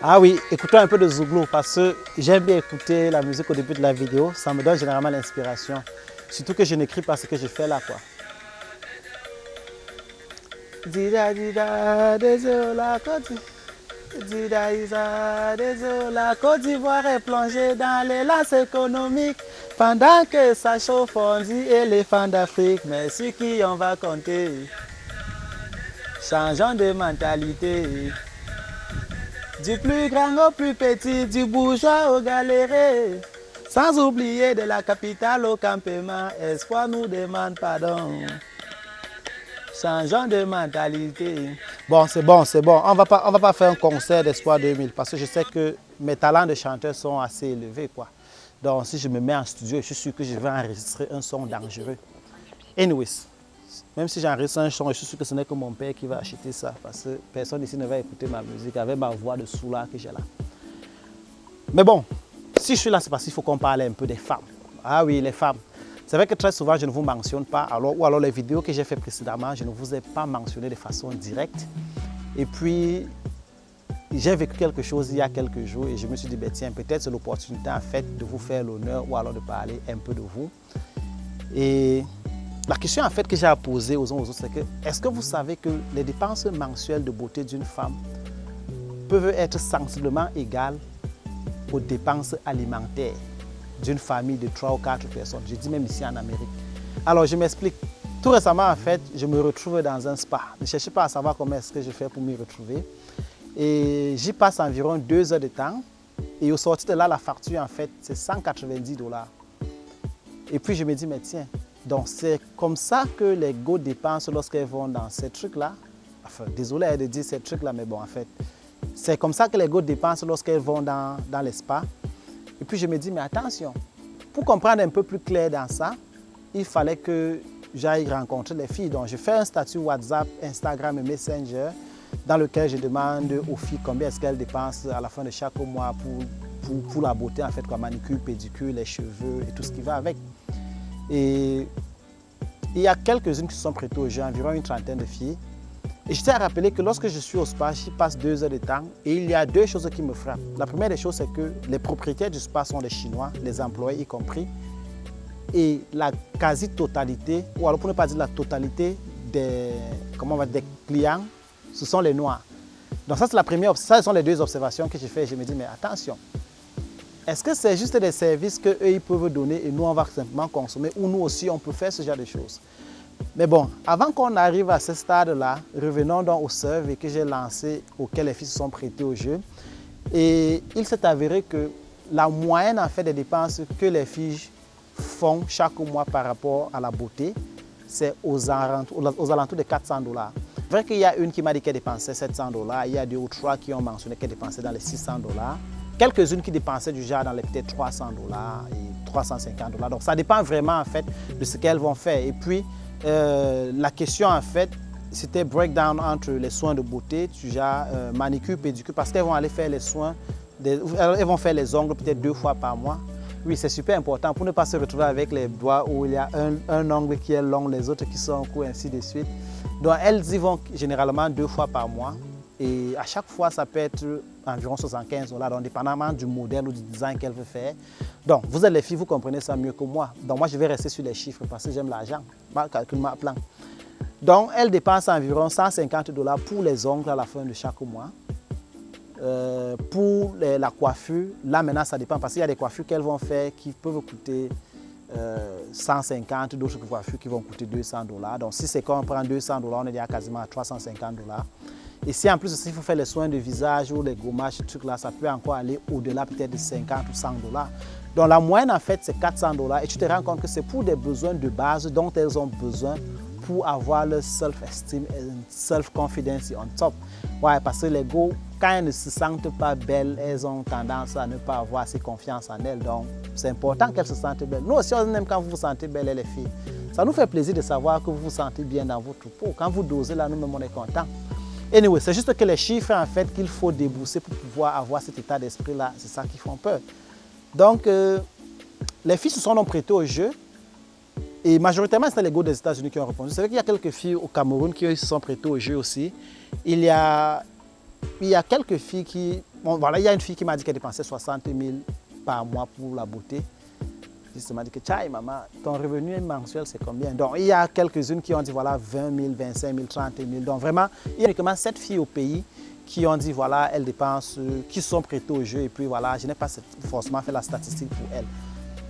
Ah oui, écoutons un peu de Zouglou parce que j'aime bien écouter la musique au début de la vidéo. Ça me donne généralement l'inspiration. Surtout que je n'écris pas ce que je fais là, quoi. Dida dida, désolé, la Côte d'Ivoire est plongée dans les lances économiques. Pendant que ça chauffe, on dit éléphant d'Afrique. Mais ceux qui on va compter, changeons de mentalité. Du plus grand au plus petit, du bourgeois au galéré. Sans oublier de la capitale au campement, espoir nous demande pardon. Changeons de mentalité. Bon, c'est bon, c'est bon. On va pas faire un concert d'Espoir 2000 parce que je sais que mes talents de chanteur sont assez élevés, quoi. Donc, si je me mets en studio, je suis sûr que je vais enregistrer un son dangereux. Anyways, même si j'enregistre un son, je suis sûr que ce n'est que mon père qui va acheter ça parce que personne ici ne va écouter ma musique avec ma voix de soulard que j'ai là. Mais bon, si je suis là, c'est parce qu'il faut qu'on parle un peu des femmes. Ah oui, les femmes. C'est vrai que très souvent, je ne vous mentionne pas, ou alors les vidéos que j'ai faites précédemment, je ne vous ai pas mentionné de façon directe. Et puis, j'ai vécu quelque chose il y a quelques jours et je me suis dit, ben, tiens, peut-être c'est l'opportunité en fait de vous faire l'honneur ou alors de parler un peu de vous. Et la question en fait que j'ai à poser aux uns aux autres, c'est que est-ce que vous savez que les dépenses mensuelles de beauté d'une femme peuvent être sensiblement égales aux dépenses alimentaires d'une famille de 3 ou 4 personnes. Je dis même ici en Amérique. Alors, je m'explique. Tout récemment, en fait, je me retrouve dans un spa. Ne cherchez pas à savoir comment est-ce que je fais pour m'y retrouver. Et j'y passe environ 2 heures de temps. Et au sortir de là, la facture, en fait, c'est 190 $. Et puis, je me dis, mais tiens, donc c'est comme ça que les go dépensent lorsqu'elles vont dans ces trucs-là. Enfin, désolé de dire ces trucs-là, mais bon, en fait, c'est comme ça que les go dépensent lorsqu'elles vont dans les spas. Et puis je me dis, mais attention, pour comprendre un peu plus clair dans ça, il fallait que j'aille rencontrer les filles. Donc je fais un statut WhatsApp, Instagram et Messenger dans lequel je demande aux filles combien est-ce qu'elles dépensent à la fin de chaque mois pour la beauté, en fait, quoi, manicure, pédicure, les cheveux et tout ce qui va avec. Et il y a quelques-unes qui se sont prêtées au jeu, environ une trentaine de filles. Et je tiens à rappeler que lorsque je suis au spa, j'y passe 2 heures de temps et il y a 2 choses qui me frappent. La première des choses, c'est que les propriétaires du spa sont des Chinois, les employés y compris. Et la quasi-totalité, ou alors pour ne pas dire la totalité des clients, ce sont les Noirs. Donc ça, c'est la première, ça, ce sont les 2 observations que j'ai faites. Je me dis, mais attention, est-ce que c'est juste des services qu'eux, ils peuvent donner et nous, on va simplement consommer ou nous aussi, on peut faire ce genre de choses? Mais bon, avant qu'on arrive à ce stade-là, revenons donc au survey que j'ai lancé, auquel les filles se sont prêtées au jeu. Et il s'est avéré que la moyenne en fait des dépenses que les filles font chaque mois par rapport à la beauté, c'est aux alentours de 400 $. C'est vrai qu'il y a une qui m'a dit qu'elle dépensait 700 $, il y a 2 ou 3 qui ont mentionné qu'elle dépensait dans les 600 $, quelques-unes qui dépensaient du genre dans les peut-être 300 $ et 350 $. Donc ça dépend vraiment en fait de ce qu'elles vont faire. Et puis, la question en fait, c'était breakdown entre les soins de beauté, du genre manicure, pédicure, parce qu'elles vont aller faire les soins, elles vont faire les ongles peut-être 2 fois par mois. Oui, c'est super important pour ne pas se retrouver avec les doigts où il y a un ongle qui est long, les autres qui sont courts, ainsi de suite. Donc elles y vont généralement 2 fois par mois et à chaque fois ça peut être environ 75 $, donc dépendamment du modèle ou du design qu'elle veut faire. Donc vous êtes les filles, vous comprenez ça mieux que moi. Donc moi je vais rester sur les chiffres parce que j'aime l'argent, ma calcul, ma plan. Donc elles dépensent environ 150 $ pour les ongles à la fin de chaque mois. Pour la coiffure, là maintenant ça dépend parce qu'il y a des coiffures qu'elles vont faire qui peuvent coûter 150, d'autres coiffures qui vont coûter 200 $. Donc si c'est quand on prend 200 $, on est déjà quasiment à 350 $. Et si en plus il faut faire les soins de visage ou les gommages, trucs là, ça peut encore aller au-delà peut-être de 50 ou 100 $. Donc la moyenne en fait c'est 400 $ et tu te rends compte que c'est pour des besoins de base dont elles ont besoin pour avoir leur self-esteem et self-confidence on top. Ouais, parce que les go, quand elles ne se sentent pas belles, elles ont tendance à ne pas avoir assez confiance en elles. Donc, c'est important qu'elles se sentent belles. Nous aussi, on aime quand vous vous sentez belles, les filles. Ça nous fait plaisir de savoir que vous vous sentez bien dans votre peau. Quand vous dosez là, nous-mêmes, on est contents. Anyway, c'est juste que les chiffres, en fait, qu'il faut débourser pour pouvoir avoir cet état d'esprit-là, c'est ça qui font peur. Donc, les filles se sont donc prêtées au jeu. Et majoritairement, c'est les go des États-Unis qui ont répondu. C'est vrai qu'il y a quelques filles au Cameroun qui se sont prêtées au jeu aussi. Il y a il y a quelques filles qui... Bon, voilà, il y a une fille qui m'a dit qu'elle dépensait 60 000 par mois pour la beauté. Je m'a dit que, tchai, maman, ton revenu mensuel, c'est combien? Donc, il y a quelques-unes qui ont dit, voilà, 20 000, 25 000, 30 000. Donc, vraiment, il y a uniquement 7 filles au pays qui ont dit, voilà, elles dépensent, qui sont prêtées au jeu. Et puis, voilà, je n'ai pas forcément fait la statistique pour elles.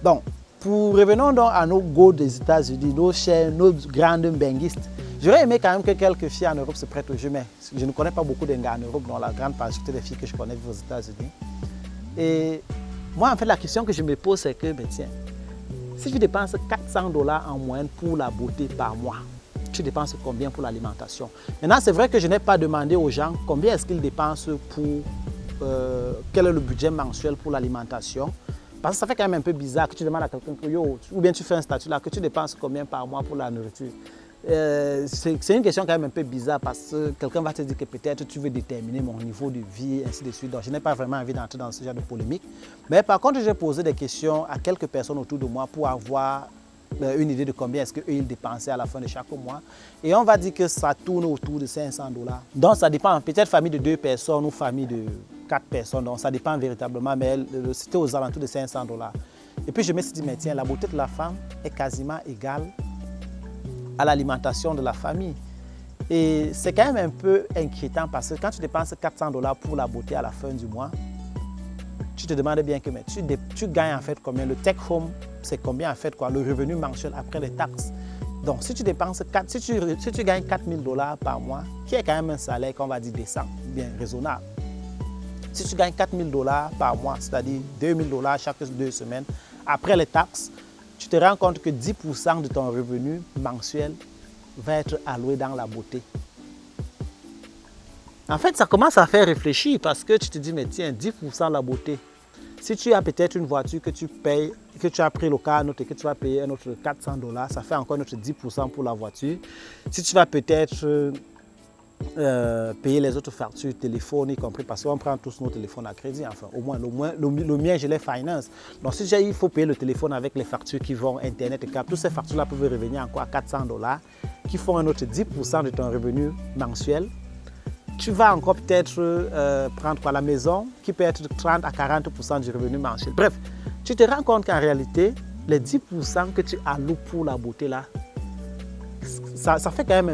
Donc, revenons donc à nos go des États-Unis, nos grandes benguistes. J'aurais aimé quand même que quelques filles en Europe se prêtent au jeu, mais je ne connais pas beaucoup de gars en Europe, donc la grande majorité des filles que je connais vivent aux États-Unis. Et moi, en fait, la question que je me pose, c'est que, ben, tiens, si tu dépenses 400 $ en moyenne pour la beauté par mois, tu dépenses combien pour l'alimentation? Maintenant, c'est vrai que je n'ai pas demandé aux gens combien est-ce qu'ils dépensent pour, quel est le budget mensuel pour l'alimentation. Parce que ça fait quand même un peu bizarre que tu demandes à quelqu'un que, ou bien tu fais un statut là, que tu dépenses combien par mois pour la nourriture. C'est une question quand même un peu bizarre parce que quelqu'un va te dire que peut-être tu veux déterminer mon niveau de vie, ainsi de suite. Donc, je n'ai pas vraiment envie d'entrer dans ce genre de polémique. Mais par contre, j'ai posé des questions à quelques personnes autour de moi pour avoir une idée de combien est-ce qu'eux ils dépensaient à la fin de chaque mois. Et on va dire que ça tourne autour de 500 $. Donc, ça dépend. Peut-être famille de 2 personnes ou famille de 4 personnes. Donc, ça dépend véritablement. Mais c'était aux alentours de 500 $. Et puis, je me suis dit, mais tiens, la beauté de la femme est quasiment égale à l'alimentation de la famille. Et c'est quand même un peu inquiétant parce que quand tu dépenses 400 $ pour la beauté à la fin du mois, tu te demandes bien que mais tu gagnes en fait combien? Le take home, c'est combien en fait quoi? Le revenu mensuel après les taxes. Donc si tu dépenses si tu gagnes 4 000 $ par mois, qui est quand même un salaire qu'on va dire décent, bien raisonnable. Si tu gagnes 4 000 $ par mois, c'est-à-dire 2 000 $ chaque 2 semaines, après les taxes, tu te rends compte que 10% de ton revenu mensuel va être alloué dans la beauté. En fait, ça commence à faire réfléchir parce que tu te dis, mais tiens, 10% de la beauté. Si tu as peut-être une voiture que tu payes, que tu as pris le car note et que tu vas payer un autre 400 $, ça fait encore un autre 10% pour la voiture. Si tu vas peut-être payer les autres factures, téléphone y compris, parce qu'on prend tous nos téléphones à crédit, enfin, au moins, le mien, je les finance. Donc, si il faut payer le téléphone avec les factures qui vont Internet et câble, toutes ces factures-là peuvent revenir encore à 400 $, qui font un autre 10% de ton revenu mensuel. Tu vas encore peut-être prendre quoi, la maison, qui peut être 30 à 40% du revenu mensuel. Bref, tu te rends compte qu'en réalité, les 10% que tu alloues pour la beauté là, ça fait quand même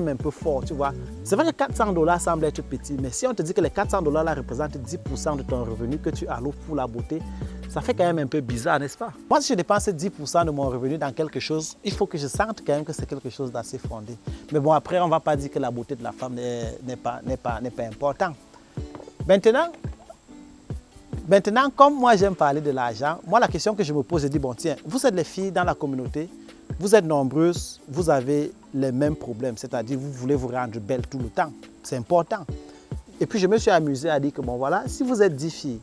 un peu fort, tu vois. C'est vrai que 400 $ semble être petit, mais si on te dit que les 400 $ là représentent 10% de ton revenu que tu alloues pour la beauté, ça fait quand même un peu bizarre, n'est-ce pas? Moi, si je dépense 10% de mon revenu dans quelque chose, il faut que je sente quand même que c'est quelque chose d'assez fondé. Mais bon, après, on ne va pas dire que la beauté de la femme n'est pas importante. Maintenant, comme moi, j'aime parler de l'argent, moi, la question que je me pose, je dis, bon, tiens, vous êtes les filles dans la communauté, vous êtes nombreuses, vous avez les mêmes problèmes, c'est-à-dire vous voulez vous rendre belle tout le temps. C'est important. Et puis, je me suis amusé à dire que, bon, voilà, si vous êtes 10 filles,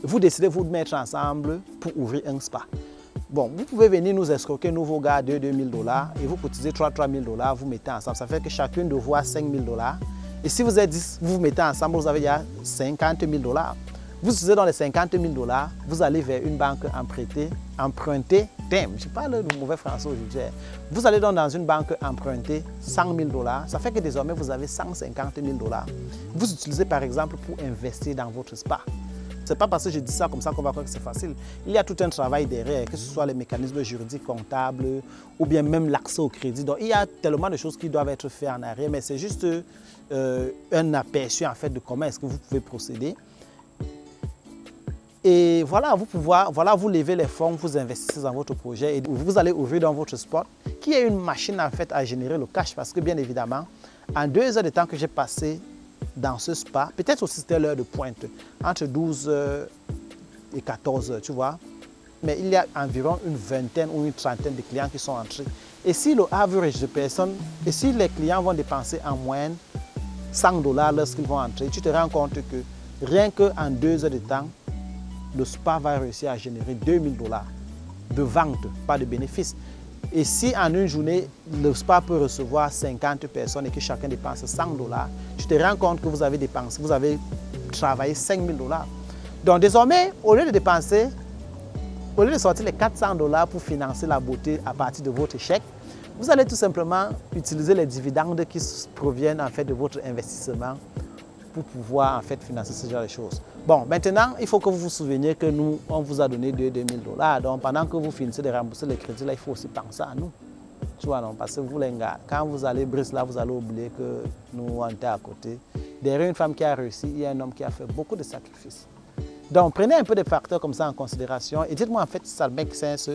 vous décidez de vous mettre ensemble pour ouvrir un spa. Bon, vous pouvez venir nous escroquer, nous, vos gars, 2 000 $, et vous cotisez 3 000 $, vous mettez ensemble. Ça fait que chacune de vous a 5 000 $. Et si vous êtes 10, vous vous mettez ensemble, vous avez déjà 50 000 $. Vous utilisez dans les 50 000 $, vous allez vers une banque emprunter, je parle de mauvais français aujourd'hui. Vous allez donc dans une banque emprunter 100 000 $, ça fait que désormais vous avez 150 000 $. Vous utilisez par exemple pour investir dans votre spa. Ce n'est pas parce que je dis ça comme ça qu'on va croire que c'est facile. Il y a tout un travail derrière, que ce soit les mécanismes juridiques, comptables, ou bien même l'accès au crédit. Donc il y a tellement de choses qui doivent être faites en arrière, mais c'est juste un aperçu en fait de comment est-ce que vous pouvez procéder. Et voilà, vous levez les fonds, vous investissez dans votre projet et vous allez ouvrir dans votre spot, qui est une machine en fait à générer le cash parce que bien évidemment, en 2 heures de temps que j'ai passé dans ce spa, peut-être aussi c'était l'heure de pointe, entre 12 et 14 heures, tu vois. Mais il y a environ une vingtaine ou une trentaine de clients qui sont entrés. Et si le average de personnes, et si les clients vont dépenser en moyenne 100 $ lorsqu'ils vont entrer, tu te rends compte que rien qu'en 2 heures de temps, le spa va réussir à générer 2 000 $ de vente, pas de bénéfice. Et si en une journée, le spa peut recevoir 50 personnes et que chacun dépense 100 $, tu te rends compte que vous avez travaillé 5 000 $. Donc désormais, au lieu de sortir les 400 $ pour financer la beauté à partir de votre chèque, vous allez tout simplement utiliser les dividendes qui proviennent en fait de votre investissement pour pouvoir en fait financer ce genre de choses. Bon, maintenant, il faut que vous vous souveniez que nous, on vous a donné 2 000 $. Donc, pendant que vous finissez de rembourser les crédits, là, il faut aussi penser à nous. Tu vois, non? Parce que vous, les gars, quand vous allez briser là, vous allez oublier que nous, on était à côté. Derrière une femme qui a réussi, il y a un homme qui a fait beaucoup de sacrifices. Donc, prenez un peu de facteurs comme ça en considération et dites-moi en fait si ça make sense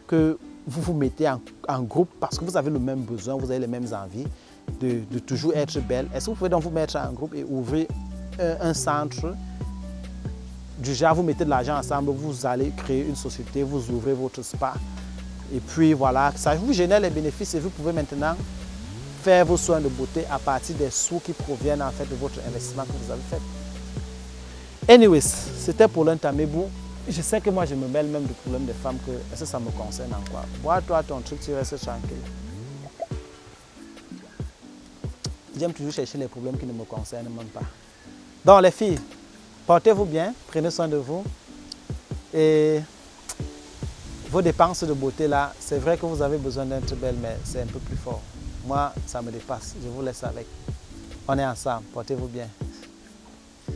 que vous vous mettez en groupe parce que vous avez le même besoin, vous avez les mêmes envies de toujours être belle. Est-ce que vous pouvez donc vous mettre en groupe et ouvrir un centre du genre, vous mettez de l'argent ensemble, vous allez créer une société, vous ouvrez votre spa et puis voilà, ça vous génère les bénéfices et vous pouvez maintenant faire vos soins de beauté à partir des sous qui proviennent en fait de votre investissement que vous avez fait. Anyways, c'était pour l'intamébou. Je sais que moi je me mêle même du problème des femmes que est-ce que ça me concerne en quoi? Vois toi ton truc, tu restes tranquille. J'aime toujours chercher les problèmes qui ne me concernent même pas. Donc les filles, portez-vous bien, prenez soin de vous. Et vos dépenses de beauté là, c'est vrai que vous avez besoin d'être belle, mais c'est un peu plus fort. Moi, ça me dépasse. Je vous laisse avec. On est ensemble, portez-vous bien.